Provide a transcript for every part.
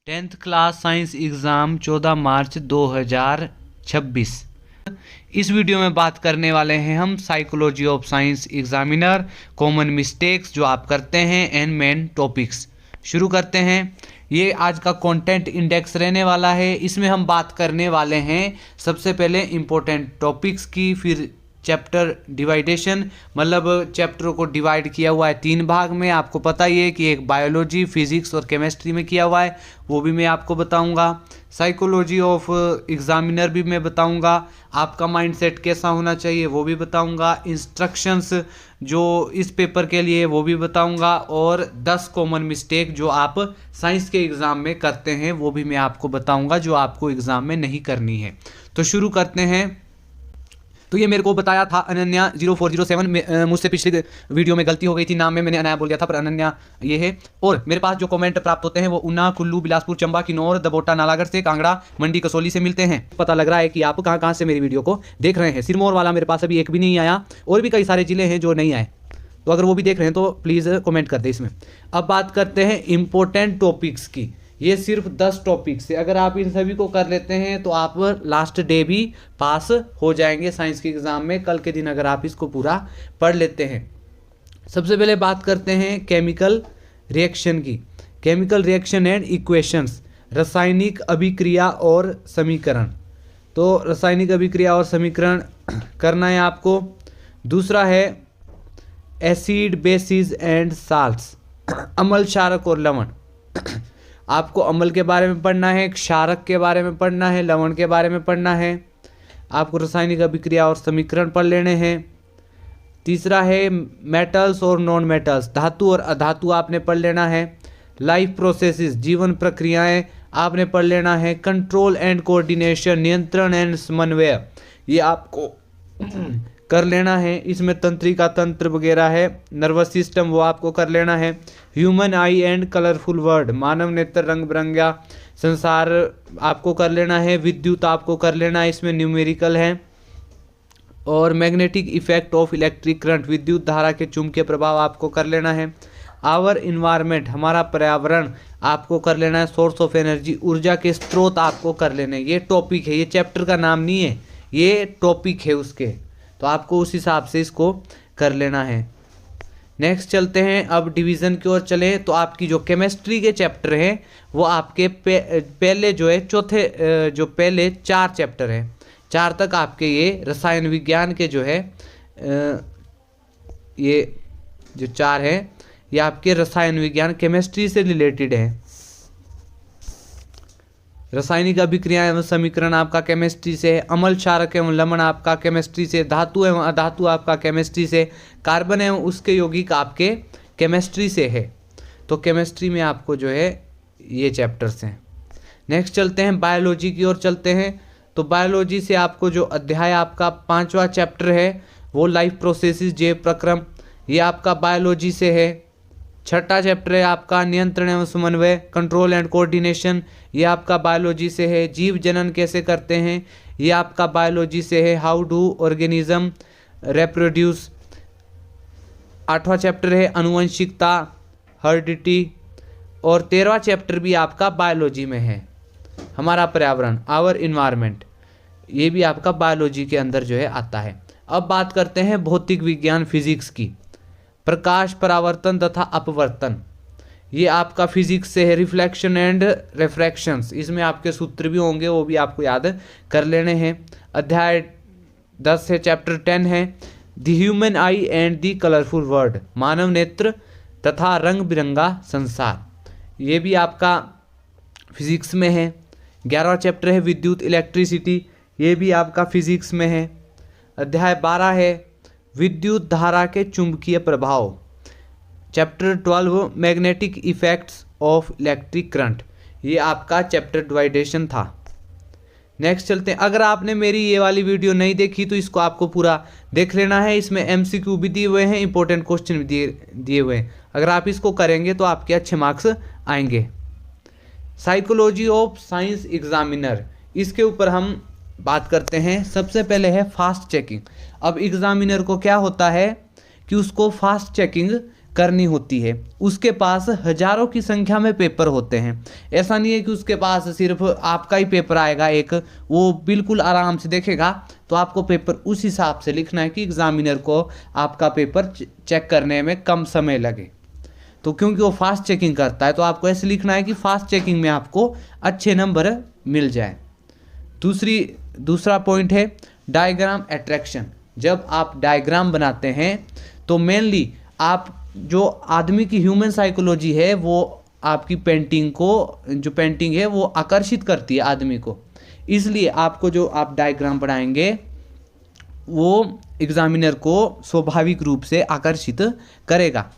10th class science exam 14 मार्च 2026। इस video में बात करने वाले हैं हम psychology of science examiner, common mistakes जो आप करते हैं एंड मेन टॉपिक्स। शुरू करते हैं। ये आज का कंटेंट इंडेक्स रहने वाला है। इसमें हम बात करने वाले हैं सबसे पहले इम्पोर्टेंट टॉपिक्स की, फिर चैप्टर डिवाइडेशन, मतलब चैप्टर को डिवाइड किया हुआ है 3 भाग में। आपको पता ही है कि एक बायोलॉजी, फिजिक्स और केमिस्ट्री में किया हुआ है, वो भी मैं आपको बताऊंगा। साइकोलॉजी ऑफ एग्जामिनर भी मैं बताऊंगा। आपका माइंडसेट कैसा होना चाहिए वो भी बताऊंगा। इंस्ट्रक्शंस जो इस पेपर के लिए वो भी बताऊंगा। और 10 कॉमन मिस्टेक जो आप साइंस के एग्ज़ाम में करते हैं वो भी मैं आपको बताऊंगा, जो आपको एग्ज़ाम में नहीं करनी है। तो शुरू करते हैं। तो ये मेरे को बताया था अनन्या 0407 में। मुझसे पिछली वीडियो में गलती हो गई थी, नाम में मैंने अनन्या बोल दिया था, पर अनन्या ये है। और मेरे पास जो कमेंट प्राप्त होते हैं वो ऊना, कुल्लू, बिलासपुर, चंबा, किन्नौर, दबोटा, नालागढ़ से, कांगड़ा, मंडी, कसौली से मिलते हैं। पता लग रहा है कि आप कहाँ कहाँ से मेरी वीडियो को देख रहे हैं। सिरमौर वाला मेरे पास अभी एक भी नहीं आया, और भी कई सारे ज़िले हैं जो नहीं आए, तो अगर वो भी देख रहे हैं तो प्लीज़ कमेंट कर दें इसमें। अब बात करते हैं इम्पोर्टेंट टॉपिक्स की। ये सिर्फ 10 टॉपिक्स है। अगर आप इन सभी को कर लेते हैं तो आप लास्ट डे भी पास हो जाएंगे साइंस के एग्ज़ाम में, कल के दिन, अगर आप इसको पूरा पढ़ लेते हैं। सबसे पहले बात करते हैं केमिकल रिएक्शन की। केमिकल रिएक्शन एंड इक्वेशंस, रासायनिक अभिक्रिया और समीकरण। तो रासायनिक अभिक्रिया और समीकरण करना है आपको। दूसरा है एसिड, बेसिस एंड साल्ट्स, अम्ल, क्षारक और लवण। आपको अम्ल के बारे में पढ़ना है, क्षारक के बारे में पढ़ना है, लवण के बारे में पढ़ना है। आपको रासायनिक अभिक्रिया और समीकरण पढ़ लेने हैं। तीसरा है मेटल्स और नॉन मेटल्स, धातु और अधातु आपने पढ़ लेना है। लाइफ प्रोसेसेस, जीवन प्रक्रियाएं आपने पढ़ लेना है। कंट्रोल एंड कोऑर्डिनेशन, नियंत्रण एंड समन्वय, ये आपको कर लेना है। इसमें तंत्रिका तंत्र वगैरह है, नर्वस सिस्टम, वो आपको कर लेना है। Human eye and colourful world, मानव नेत्र, रंग बिरंगा संसार आपको कर लेना है। विद्युत आपको कर लेना है, इसमें न्यूमेरिकल है। और magnetic effect of electric current, विद्युत धारा के चुंबकीय प्रभाव आपको कर लेना है। आवर इन्वायरमेंट, हमारा पर्यावरण आपको कर लेना है। सोर्स ऑफ एनर्जी, ऊर्जा के स्रोत आपको कर लेने हैं। ये टॉपिक है, ये चैप्टर का नाम नहीं है, ये टॉपिक है उसके, तो आपको उस हिसाब से इसको कर लेना है। नेक्स्ट चलते हैं, अब डिवीज़न की ओर चलें। तो आपकी जो केमिस्ट्री के चैप्टर हैं वो आपके पहले जो है जो पहले 4 चैप्टर हैं, 4 तक आपके ये रसायन विज्ञान के जो है ये जो 4 हैं ये आपके रसायन विज्ञान केमिस्ट्री से रिलेटेड हैं। रासायनिक अभिक्रिया एवं समीकरण आपका केमिस्ट्री से है। अम्ल, क्षारक एवं लवण आपका केमिस्ट्री से। धातु एवं अधातु आपका केमिस्ट्री से। कार्बन एवं उसके यौगिक आपके केमिस्ट्री से है। तो केमिस्ट्री में आपको जो है ये चैप्टर्स हैं। नेक्स्ट चलते हैं, बायोलॉजी की ओर चलते हैं। तो बायोलॉजी से आपको जो अध्याय आपका 5वां चैप्टर है वो लाइफ प्रोसेसेस, जैव प्रक्रम, ये आपका बायोलॉजी से है। 6ठा चैप्टर है आपका नियंत्रण एवं समन्वय, कंट्रोल एंड कोऑर्डिनेशन, ये आपका बायोलॉजी से है। जीव जनन कैसे करते हैं, ये आपका बायोलॉजी से है। How do organism reproduce. 8वां चैप्टर है अनुवंशिकता, हर्डिटी। और 13वां चैप्टर भी आपका बायोलॉजी में है, हमारा पर्यावरण, आवर इन्वायरमेंट, ये भी आपका बायोलॉजी के अंदर जो है आता है। अब बात करते हैं भौतिक विज्ञान, फिजिक्स की। प्रकाश, परावर्तन तथा अपवर्तन, ये आपका फिजिक्स से है। रिफ्लेक्शन एंड रिफ्रैक्शंस, इसमें आपके सूत्र भी होंगे, वो भी आपको याद कर लेने हैं। अध्याय 10 है, चैप्टर 10 है the human eye and the colourful world, मानव नेत्र तथा रंग बिरंगा संसार, ये भी आपका फिजिक्स में है। 11वां चैप्टर है विद्युत, इलेक्ट्रिसिटी, ये भी आपका फिजिक्स में है। अध्याय 12 है विद्युत धारा के चुंबकीय प्रभाव। Chapter 12 magnetic effects of electric current, ये आपका चैप्टर डिवाइडेशन था। नेक्स्ट चलते हैं। अगर आपने मेरी ये वाली वीडियो नहीं देखी तो इसको आपको पूरा देख लेना है। इसमें MCQ भी दिए हुए हैं, इंपॉर्टेंट क्वेश्चन भी दिए हुए हैं। अगर आप इसको करेंगे तो आपके अच्छे मार्क्स आएंगे। साइकोलॉजी ऑफ साइंस एग्जामिनर, इसके ऊपर हम बात करते हैं। सबसे पहले है फास्ट चेकिंग। अब एग्जामिनर को क्या होता है कि उसको फास्ट चेकिंग करनी होती है। उसके पास हजारों की संख्या में पेपर होते हैं। ऐसा नहीं है कि उसके पास सिर्फ आपका ही पेपर आएगा एक, वो बिल्कुल आराम से देखेगा। तो आपको पेपर उस हिसाब से लिखना है कि एग्जामिनर को आपका पेपर चेक करने में कम समय लगे। तो क्योंकि वो फास्ट चेकिंग करता है तो आपको ऐसे लिखना है कि फास्ट चेकिंग में आपको अच्छे नंबर मिल जाए। दूसरा पॉइंट है डायग्राम अट्रैक्शन। जब आप डायग्राम बनाते हैं तो मेनली आप जो आदमी की ह्यूमन साइकोलॉजी है वो आपकी पेंटिंग है वो आकर्षित करती है आदमी को। इसलिए आपको जो आप डायग्राम बनाएंगे वो एग्जामिनर को स्वाभाविक रूप से आकर्षित करेगा।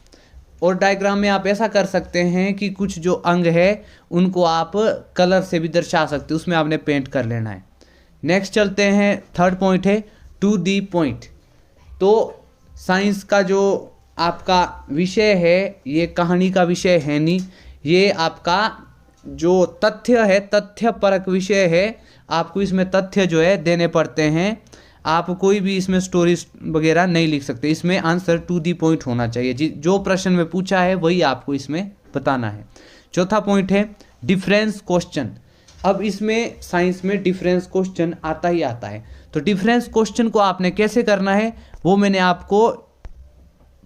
और डायग्राम में आप ऐसा कर सकते हैं कि कुछ जो अंग है उनको आप कलर से भी दर्शा सकते हैं, उसमें आपने पेंट कर लेना है। नेक्स्ट चलते हैं, थर्ड पॉइंट है टू दी पॉइंट। तो साइंस का जो आपका विषय है ये कहानी का विषय है नहीं, ये आपका जो तथ्य है तथ्य परक विषय है। आपको इसमें तथ्य जो है देने पड़ते हैं, आप कोई भी इसमें स्टोरी वगैरह नहीं लिख सकते। इसमें आंसर टू दी पॉइंट होना चाहिए, जो प्रश्न में पूछा है वही आपको इसमें बताना है। चौथा पॉइंट है डिफरेंस क्वेश्चन। अब इसमें साइंस में डिफरेंस क्वेश्चन आता ही आता है। तो डिफरेंस क्वेश्चन को आपने कैसे करना है वो मैंने आपको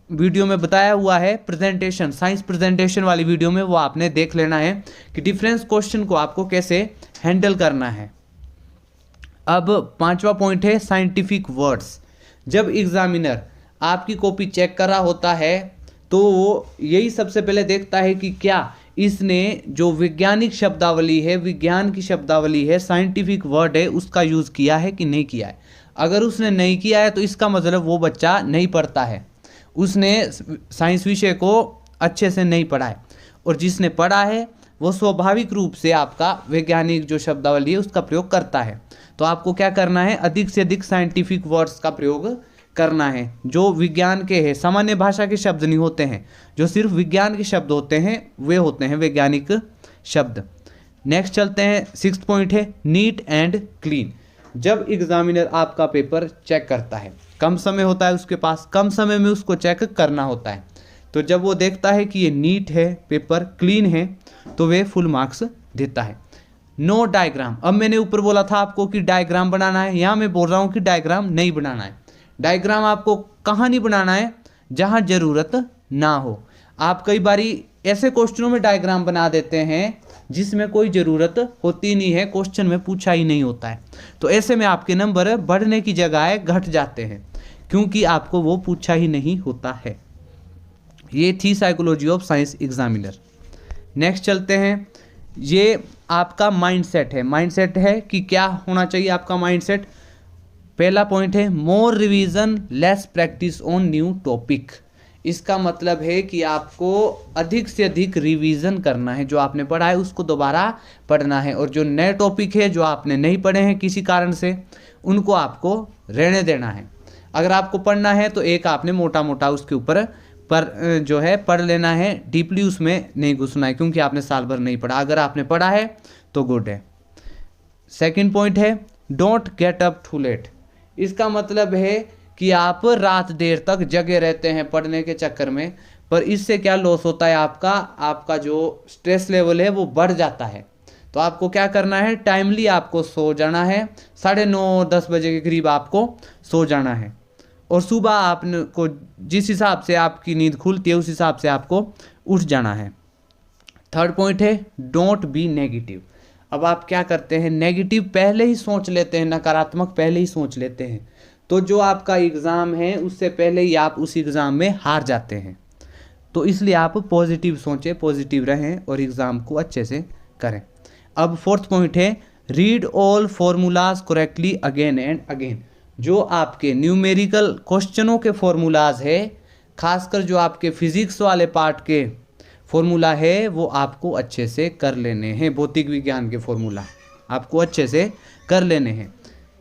वीडियो में बताया हुआ है, प्रेजेंटेशन, साइंस प्रेजेंटेशन वाली वीडियो में, वो आपने देख लेना है कि डिफरेंस क्वेश्चन को आपको कैसे हैंडल करना है। अब पांचवा पॉइंट है साइंटिफिक वर्ड्स। जब एग्जामिनर आपकी कॉपी चेक कर रहा होता है तो वो यही सबसे पहले देखता है कि क्या इसने जो वैज्ञानिक शब्दावली है, विज्ञान की शब्दावली है, साइंटिफिक वर्ड है, उसका यूज़ किया है कि नहीं किया है। अगर उसने नहीं किया है तो इसका मतलब वो बच्चा नहीं पढ़ता है, उसने साइंस विषय को अच्छे से नहीं पढ़ा है। और जिसने पढ़ा है वो स्वाभाविक रूप से आपका वैज्ञानिक जो शब्दावली है उसका प्रयोग करता है। तो आपको क्या करना है, अधिक से अधिक साइंटिफिक वर्ड्स का प्रयोग करना है जो विज्ञान के हैं। सामान्य भाषा के शब्द नहीं होते हैं, जो सिर्फ विज्ञान के शब्द होते हैं वे होते हैं वैज्ञानिक शब्द। नेक्स्ट चलते हैं, सिक्स्थ पॉइंट है नीट एंड क्लीन। जब एग्जामिनर आपका पेपर चेक करता है, कम समय होता है उसके पास, कम समय में उसको चेक करना होता है, तो जब वो देखता है कि ये नीट है, पेपर क्लीन है, तो वे फुल मार्क्स देता है। No diagram. अब मैंने ऊपर बोला था आपको कि डायग्राम बनाना है, यहाँ मैं बोल रहा हूँ कि डायग्राम नहीं बनाना है। डायग्राम आपको कहाँ नहीं बनाना है, जहाँ ज़रूरत ना हो। आप कई बारी ऐसे क्वेश्चनों में डायग्राम बना देते हैं जिसमें कोई ज़रूरत होती नहीं है, क्वेश्चन में पूछा ही नहीं होता है, तो ऐसे में आपके नंबर बढ़ने की जगह घट जाते हैं क्योंकि आपको वो पूछा ही नहीं होता है। ये थी psychology of science examiner. Next चलते हैं, ये आपका माइंडसेट है। माइंडसेट है कि क्या होना चाहिए आपका माइंडसेट। पहला पॉइंट है more revision less practice on new topic. इसका मतलब है कि आपको अधिक से अधिक रिवीजन करना है, जो आपने पढ़ा है उसको दोबारा पढ़ना है, और जो नए टॉपिक है जो आपने नहीं पढ़े हैं किसी कारण से उनको आपको रहने देना है। अगर आपको पढ़ना है तो एक आपने मोटा मोटा उसके ऊपर जो है पढ़ लेना है, डीपली उसमें नहीं घुसना है क्योंकि आपने साल भर नहीं पढ़ा। अगर आपने पढ़ा है तो गुड है। सेकंड पॉइंट है don't get up too late. इसका मतलब है कि आप रात देर तक जगे रहते हैं पढ़ने के चक्कर में, पर इससे क्या लॉस होता है, आपका जो स्ट्रेस लेवल है वो बढ़ जाता है। तो आपको क्या करना है, टाइमली आपको सो जाना है, 9:30-10 बजे के करीब आपको सो जाना है, और सुबह आपको जिस हिसाब से आपकी नींद खुलती है उस हिसाब से आपको उठ जाना है। थर्ड पॉइंट है डोंट बी नेगेटिव। अब आप क्या करते हैं, नेगेटिव पहले ही सोच लेते हैं, नकारात्मक पहले ही सोच लेते हैं, तो जो आपका एग्ज़ाम है उससे पहले ही आप उस एग्ज़ाम में हार जाते हैं। तो इसलिए आप पॉजिटिव सोचें, पॉजिटिव रहें और एग्ज़ाम को अच्छे से करें। अब फोर्थ पॉइंट है read all formulas correctly again and again. जो आपके न्यूमेरिकल क्वेश्चनों के फॉर्मूलाज है, खासकर जो आपके फिजिक्स वाले पार्ट के फॉर्मूला है वो आपको अच्छे से कर लेने हैं। भौतिक विज्ञान के फॉर्मूला आपको अच्छे से कर लेने हैं।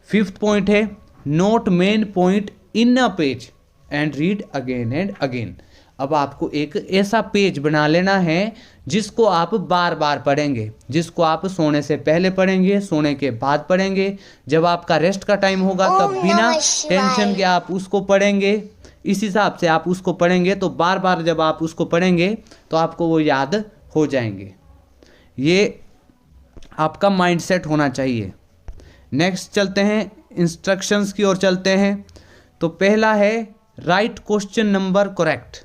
फिफ्थ पॉइंट है note main point in a page and read again and again. अब आपको एक ऐसा पेज बना लेना है जिसको आप बार बार पढ़ेंगे, जिसको आप सोने से पहले पढ़ेंगे, सोने के बाद पढ़ेंगे, जब आपका रेस्ट का टाइम होगा तब बिना टेंशन के आप उसको पढ़ेंगे। इस हिसाब से आप उसको पढ़ेंगे तो बार बार जब आप उसको पढ़ेंगे तो आपको वो याद हो जाएंगे। ये आपका माइंडसेट होना चाहिए। नेक्स्ट चलते हैं, इंस्ट्रक्शंस की ओर चलते हैं। तो पहला है राइट क्वेश्चन नंबर करेक्ट।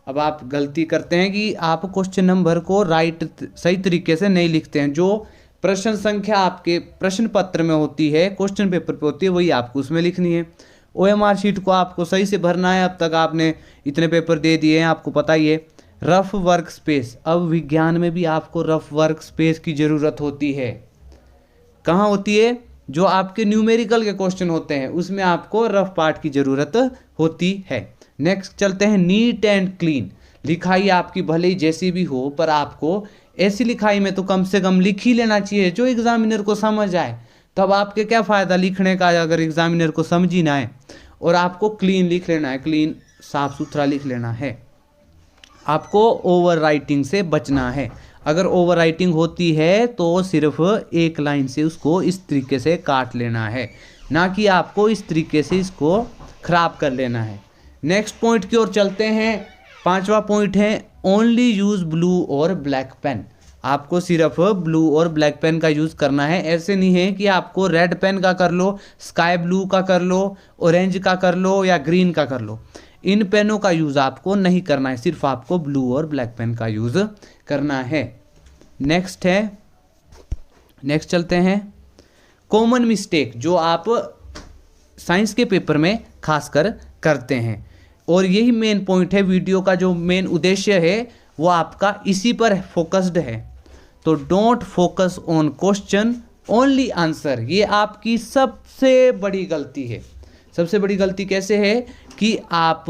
अब आप गलती करते हैं कि आप क्वेश्चन नंबर को सही तरीके से नहीं लिखते हैं। जो प्रश्न संख्या आपके प्रश्न पत्र में होती है, क्वेश्चन पेपर पे होती है, वही आपको उसमें लिखनी है। OMR शीट को आपको सही से भरना है। अब तक आपने इतने पेपर दे दिए हैं, आपको पता ही है। रफ वर्क स्पेस, अब विज्ञान में भी आपको रफ वर्क स्पेस की ज़रूरत होती है। कहाँ होती है? जो आपके न्यूमेरिकल के क्वेश्चन होते हैं उसमें आपको रफ पार्ट की ज़रूरत होती है। नेक्स्ट चलते हैं, नीट एंड क्लीन। लिखाई आपकी भले ही जैसी भी हो, पर आपको ऐसी लिखाई में तो कम से कम लिख ही लेना चाहिए जो एग्जामिनर को समझ आए। तब आपके क्या फ़ायदा लिखने का अगर एग्जामिनर को समझ ही ना आए। और आपको क्लीन लिख लेना है, क्लीन साफ सुथरा लिख लेना है। आपको ओवर राइटिंग से बचना है। अगर ओवर राइटिंग होती है तो सिर्फ एक लाइन से उसको इस तरीके से काट लेना है, ना कि आपको इस तरीके से इसको खराब कर लेना है। नेक्स्ट पॉइंट की ओर चलते हैं। 5वां पॉइंट है ओनली यूज़ ब्लू और ब्लैक पेन। आपको सिर्फ ब्लू और ब्लैक पेन का यूज़ करना है। ऐसे नहीं है कि आपको रेड पेन का कर लो, स्काई ब्लू का कर लो, ऑरेंज का कर लो या ग्रीन का कर लो। इन पेनों का यूज़ आपको नहीं करना है, सिर्फ आपको ब्लू और ब्लैक पेन का यूज़ करना है। नेक्स्ट चलते हैं, कॉमन मिस्टेक जो आप साइंस के पेपर में खासकर करते हैं। और यही मेन पॉइंट है, वीडियो का जो मेन उद्देश्य है वो आपका इसी पर फोकस्ड है। तो don't focus on question, only answer. ये आपकी सबसे बड़ी गलती है। सबसे बड़ी गलती कैसे है कि आप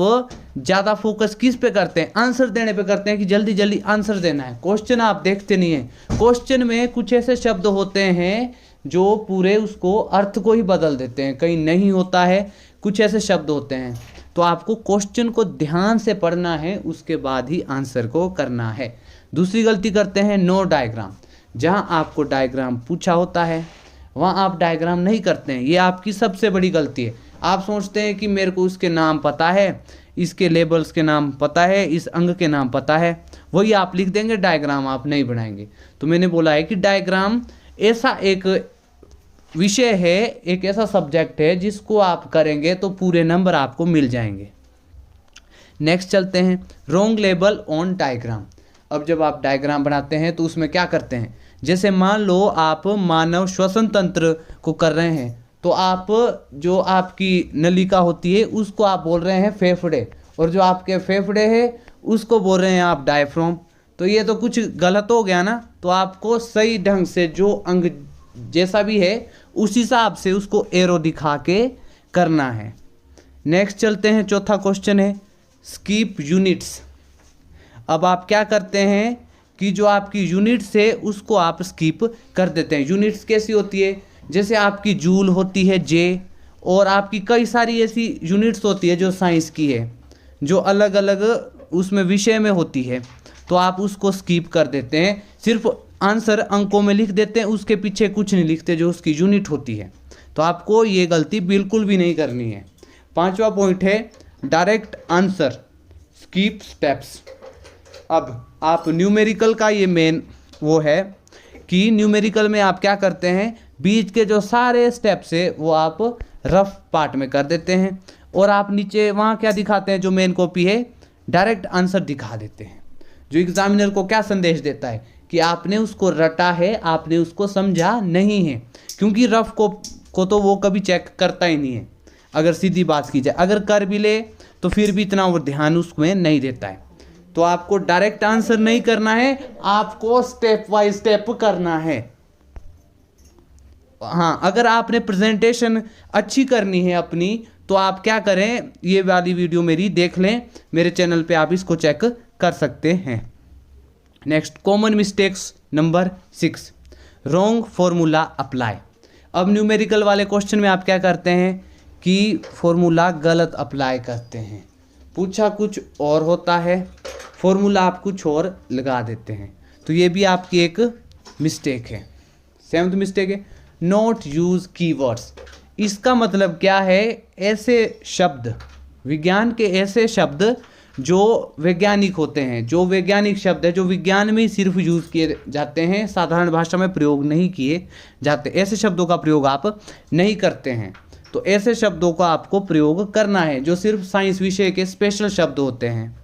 ज़्यादा फोकस किस पे करते हैं? आंसर देने पे करते हैं कि जल्दी जल्दी आंसर देना है। क्वेश्चन आप देखते नहीं हैं। क्वेश्चन में कुछ ऐसे शब्द होते हैं जो पूरे उसको अर्थ को ही बदल देते हैं, कहीं नहीं होता है, कुछ ऐसे शब्द होते हैं। तो आपको क्वेश्चन को ध्यान से पढ़ना है, उसके बाद ही आंसर को करना है। दूसरी गलती करते हैं, नो डायग्राम। जहाँ आपको डायग्राम पूछा होता है वहाँ आप डायग्राम नहीं करते हैं। ये आपकी सबसे बड़ी गलती है। आप सोचते हैं कि मेरे को उसके नाम पता है, इसके लेबल्स के नाम पता है, इस अंग के नाम पता है, वही आप लिख देंगे, डायग्राम आप नहीं बनाएंगे। तो मैंने बोला है कि डायग्राम ऐसा एक विषय है, एक ऐसा सब्जेक्ट है जिसको आप करेंगे तो पूरे नंबर आपको मिल जाएंगे। नेक्स्ट चलते हैं, रॉन्ग लेबल ऑन डायग्राम। अब जब आप डायग्राम बनाते हैं तो उसमें क्या करते हैं? जैसे मान लो आप मानव श्वसन तंत्र को कर रहे हैं, तो आप जो आपकी नलिका होती है उसको आप बोल रहे हैं फेफड़े, और जो आपके फेफड़े हैं उसको बोल रहे हैं आप डायफ्राम। तो ये तो कुछ गलत हो गया ना। तो आपको सही ढंग से जो अंग जैसा भी है उस हिसाब से उसको एरो दिखा के करना है। नेक्स्ट चलते हैं, चौथा क्वेश्चन है स्कीप यूनिट्स। अब आप क्या करते हैं कि जो आपकी यूनिट्स है उसको आप स्कीप कर देते हैं। यूनिट्स कैसी होती है? जैसे आपकी जूल होती है जे, और आपकी कई सारी ऐसी यूनिट्स होती है जो साइंस की है, जो अलग अलग उसमें विषय में होती है। तो आप उसको स्कीप कर देते हैं, सिर्फ आंसर अंकों में लिख देते हैं, उसके पीछे कुछ नहीं लिखते जो उसकी यूनिट होती है। तो आपको ये गलती बिल्कुल भी नहीं करनी है। 5वां पॉइंट है डायरेक्ट आंसर, स्कीप स्टेप्स। अब आप न्यूमेरिकल का ये मेन वो है कि न्यूमेरिकल में आप क्या करते हैं, बीच के जो सारे स्टेप्स है वो आप रफ पार्ट में कर देते हैं, और आप नीचे वहाँ क्या दिखाते हैं, जो मेन कॉपी है डायरेक्ट आंसर दिखा देते हैं। जो एग्जामिनर को क्या संदेश देता है कि आपने उसको रटा है, आपने उसको समझा नहीं है। क्योंकि रफ को तो वो कभी चेक करता ही नहीं है, अगर सीधी बात की जाए। अगर कर भी ले तो फिर भी इतना वो ध्यान उसमें नहीं देता है। तो आपको डायरेक्ट आंसर नहीं करना है, आपको स्टेप बाय स्टेप करना है। हाँ, अगर आपने प्रेजेंटेशन अच्छी करनी है अपनी, तो आप क्या करें, ये वाली वीडियो मेरी देख लें, मेरे चैनल पे आप इसको चेक कर सकते हैं। Next, common mistakes number 6, wrong formula apply. अब न्यूमेरिकल वाले क्वेश्चन में आप क्या करते हैं कि फॉर्मूला गलत अप्लाई करते हैं। पूछा कुछ और होता है, फॉर्मूला आप कुछ और लगा देते हैं। तो ये भी आपकी एक मिस्टेक है। 7th मिस्टेक है नॉट यूज़ कीवर्ड्स। इसका मतलब क्या है, ऐसे शब्द विज्ञान के ऐसे शब्द जो वैज्ञानिक होते हैं, जो वैज्ञानिक शब्द है, जो विज्ञान में सिर्फ यूज़ किए जाते हैं, साधारण भाषा में प्रयोग नहीं किए जाते, ऐसे शब्दों का प्रयोग आप नहीं करते हैं। तो ऐसे शब्दों का आपको प्रयोग करना है जो सिर्फ साइंस विषय के स्पेशल शब्द होते हैं।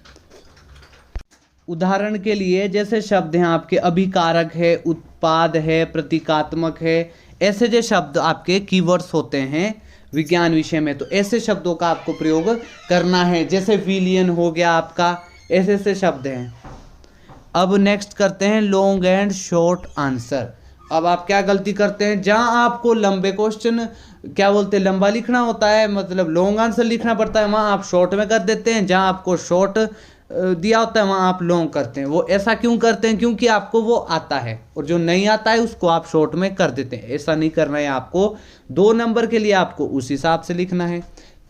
उदाहरण के लिए जैसे शब्द हैं आपके अभिकारक है, उत्पाद है, प्रतीकात्मक है, ऐसे जो शब्द आपके कीवर्ड्स होते हैं विज्ञान विषय में, तो ऐसे शब्दों का आपको प्रयोग करना है। जैसे विलियन हो गया आपका, ऐसे ऐसे शब्द हैं। अब नेक्स्ट करते हैं लॉन्ग एंड शॉर्ट आंसर। अब आप क्या गलती करते हैं, जहां आपको लंबे क्वेश्चन क्या बोलते हैं लंबा लिखना होता है, मतलब लॉन्ग आंसर लिखना पड़ता है, वहां आप शॉर्ट में कर देते हैं। जहां आपको शॉर्ट दिया होता है वहाँ आप लॉन्ग करते हैं। वो ऐसा क्यों करते हैं, क्योंकि आपको वो आता है, और जो नहीं आता है उसको आप शॉर्ट में कर देते हैं। ऐसा नहीं करना है आपको। 2 नंबर के लिए आपको उस हिसाब से लिखना है,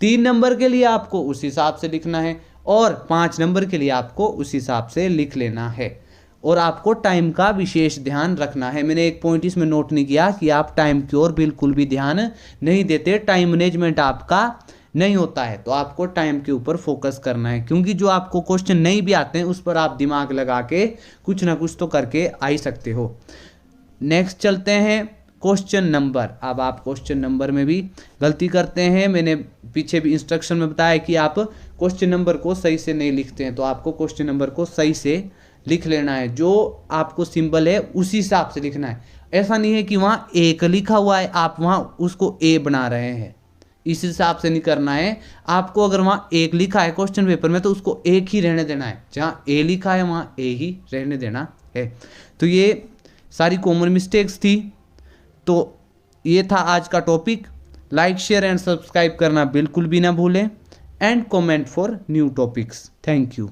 3 नंबर के लिए आपको उस हिसाब से लिखना है, और 5 नंबर के लिए आपको उस हिसाब से लिख लेना है। और आपको टाइम का विशेष ध्यान रखना है। मैंने एक पॉइंट इसमें नोट नहीं किया कि आप टाइम की ओर बिल्कुल भी ध्यान नहीं देते, टाइम मैनेजमेंट आपका नहीं होता है। तो आपको टाइम के ऊपर फोकस करना है, क्योंकि जो आपको क्वेश्चन नहीं भी आते हैं उस पर आप दिमाग लगा के कुछ ना कुछ तो करके आ ही सकते हो। नेक्स्ट चलते हैं क्वेश्चन नंबर। अब आप क्वेश्चन नंबर में भी गलती करते हैं। मैंने पीछे भी इंस्ट्रक्शन में बताया कि आप क्वेश्चन नंबर को सही से नहीं लिखते हैं, तो आपको क्वेश्चन नंबर को सही से लिख लेना है। जो आपको सिंबल है उसी हिसाब से लिखना है। ऐसा नहीं है कि वहाँ 1 लिखा हुआ है आप वहाँ उसको ए बना रहे हैं, इस हिसाब से नहीं करना है। आपको अगर वहाँ 1 लिखा है क्वेश्चन पेपर में तो उसको 1 ही रहने देना है, जहाँ ए लिखा है वहाँ ए ही रहने देना है। तो ये सारी कॉमन मिस्टेक्स थी। तो ये था आज का topic. Like share and subscribe करना बिल्कुल भी ना भूलें, and comment for new topics. Thank you.